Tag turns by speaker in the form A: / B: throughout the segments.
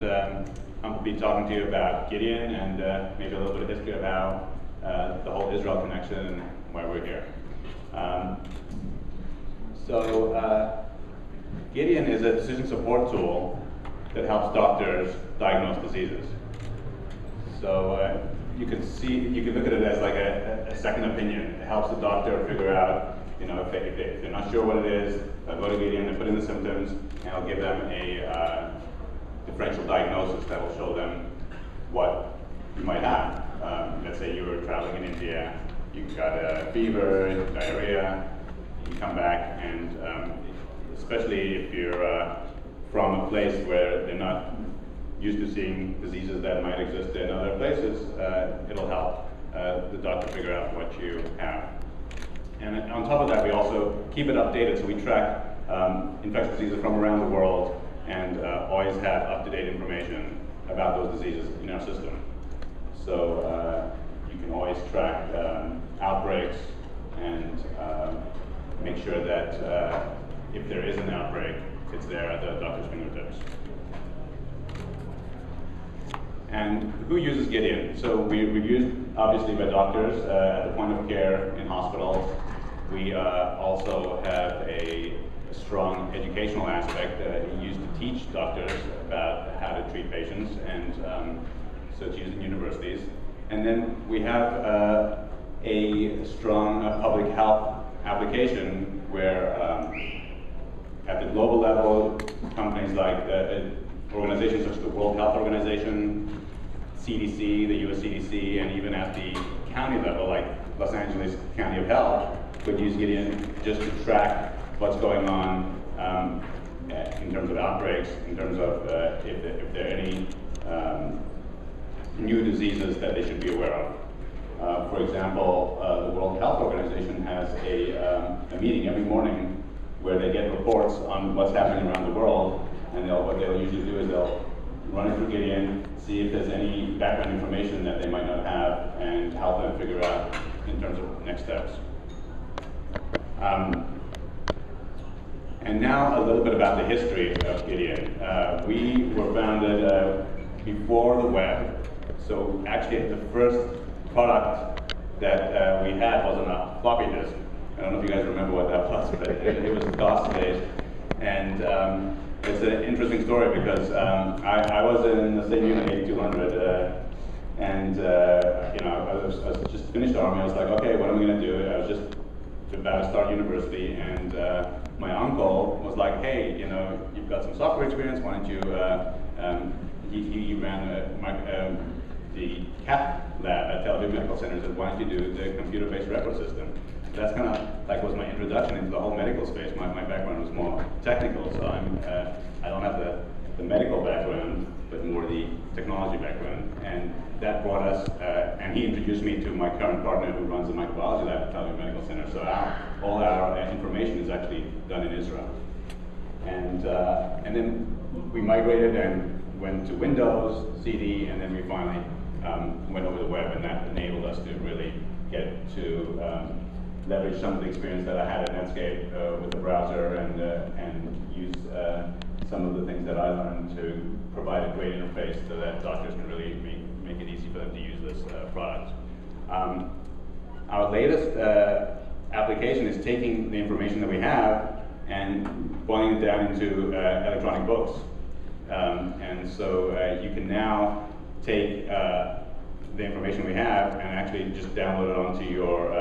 A: I'm be talking to you about Gideon and maybe a little bit of history of how the whole Israel connection and why we're here. Gideon is a decision support tool that helps doctors diagnose diseases. So you can look at it as like a second opinion. It helps the doctor figure out, if they're not sure what it is, they'll go to Gideon and put in the symptoms, and I'll give them a differential diagnosis that will show them what you might have. Let's say you were traveling in India, you got a fever, diarrhea, you come back, and especially if you're from a place where they're not used to seeing diseases that might exist in other places, it'll help the doctor figure out what you have. And on top of that, we also keep it updated, so we track infectious diseases from around the world and always have up-to-date information about those diseases in our system. So you can always track outbreaks and make sure that if there is an outbreak, it's there at the doctor's fingertips. And who uses Gideon? So we're used obviously by doctors at the point of care in hospitals. We also have a strong educational aspect used to teach doctors about how to treat patients, and so it's used in universities. And then we have a strong public health application where at the global level, companies like organizations such as the World Health Organization, CDC, the US CDC, and even at the county level, like Los Angeles County of Health, could use Gideon just to track what's going on in terms of outbreaks, in terms of if there are any new diseases that they should be aware of. For example, the World Health Organization has a meeting every morning where they get reports on what's happening around the world, and what they'll usually do is they'll run it through Gideon, see if there's any background information that they might not have, and help them figure out in terms of next steps. And now a little bit about the history of Gideon. We were founded before the web, so actually the first product that we had was on a floppy disk. I don't know if you guys remember what that was, but it was DOS days. And it's an interesting story because I was in the same unit, 8200, and I was just finished the Army. I was like, okay, what am I going to do? I was just about to start university, and my uncle was like, hey, you've got some software experience, why don't you, he ran the cath lab at Tel Aviv Medical Center, said, why don't you do the computer-based record system? That's kind of like was my introduction into the whole medical space. My background was more technical, so I don't have the medical background, but more the technology background. And that brought us, and he introduced me to my current partner who runs the microbiology lab at Tel Aviv Medical Center. So all our information is actually done in Israel. And then we migrated and went to Windows, CD, and then we finally went over the web, and that enabled us to really get to leverage some of the experience that I had at Netscape with the browser and use some of the things that I learned to provide a great interface so that doctors can really make it easy for them to use this product. Our latest application is taking the information that we have and boiling it down into electronic books. And so you can now take the information we have and actually just download it onto your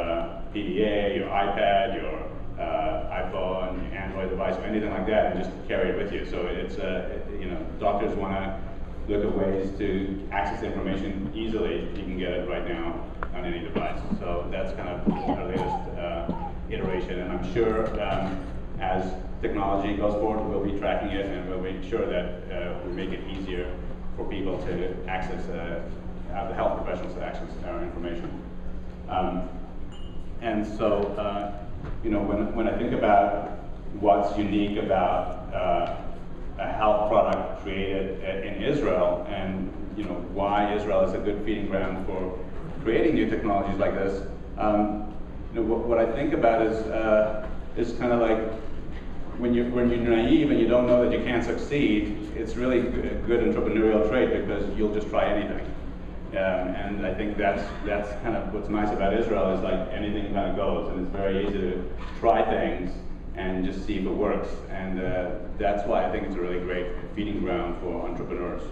A: PDA, your iPad, your iPhone, your Android device, or anything like that, and just carry it with you. So it's doctors want to look at ways to access information easily. You can get it right now on any device. So that's kind of our latest iteration, and I'm sure as technology goes forward, we'll be tracking it, and we'll make sure that we make it easier for people to access, the health professionals to access our information. And so, when I think about what's unique about a health product created in Israel, and why Israel is a good feeding ground for creating new technologies like this, what I think about is kind of like when you're naive and you don't know that you can't succeed, it's really a good entrepreneurial trait because you'll just try anything. And I think that's kind of what's nice about Israel is like anything kind of goes, and it's very easy to try things and just see if it works. And that's why I think it's a really great feeding ground for entrepreneurs.